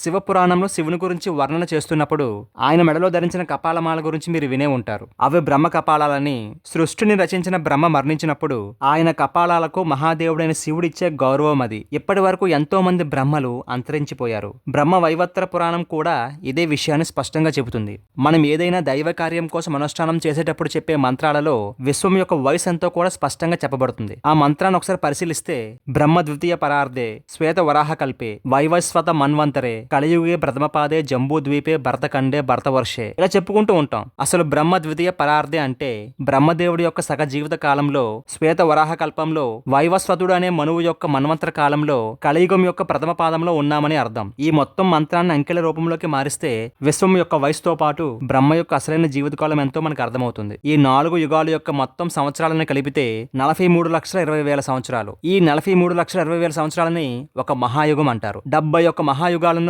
శివపురాణంలో శివుని గురించి వర్ణన చేస్తున్నప్పుడు ఆయన మెడలో ధరించిన కపాలమాల గురించి మీరు వినే ఉంటారు. అవి బ్రహ్మ కపాలాలని. సృష్టిని రచించిన బ్రహ్మ మరణించినప్పుడు ఆయన కపాలాలకు మహాదేవుడైన శివుడిచ్చే గౌరవం అది. ఇప్పటి వరకు ఎంతో మంది బ్రహ్మలు అంతరించిపోయారు. బ్రహ్మ వైవత్ర పురాణం కూడా ఇదే విషయాన్ని స్పష్టంగా చెబుతుంది. మనం ఏదైనా దైవ కార్యం కోసం అనుష్ఠానం చేసేటప్పుడు చెప్పే మంత్రాలలో విశ్వం యొక్క వయసు ఎంతో కూడా స్పష్టంగా చెప్పబడుతుంది. ఆ మంత్రాన్ని ఒకసారి పరిశీలిస్తే బ్రహ్మ ద్వితీయ పరార్ధే శ్వేత వరాహ కల్పే వైవస్వత మన్వంతరే కలియుగే ప్రథమపాదే జంబూద్వీపే భరతఖండే భరతవర్షే ఇలా చెప్పుకుంటూ ఉంటాం. అసలు బ్రహ్మ ద్వితీయ పరార్ధే అంటే బ్రహ్మదేవుడి యొక్క సగ జీవిత కాలంలో, శ్వేత వరాహ కల్పంలో, వైవస్వతుడు అనే మనువు యొక్క మన్వంతర కాలంలో, కలియుగం యొక్క ప్రథమ పాదంలో ఉన్నామని అర్థం. ఈ మొత్తం మంత్రాన్ని అంకెల రూపంలోకి మారిస్తే విశ్వం యొక్క వయసుతో పాటు బ్రహ్మ యొక్క అసలైన జీవితకాలం ఎంతో మనకు అర్థమవుతుంది. ఈ 4 యుగాల యొక్క మొత్తం సంవత్సరాలను కలిపితే 43,20,000 సంవత్సరాలు. ఈ 43,20,000 సంవత్సరాలని ఒక మహాయుగం అంటారు. 71 మహాయుగాలను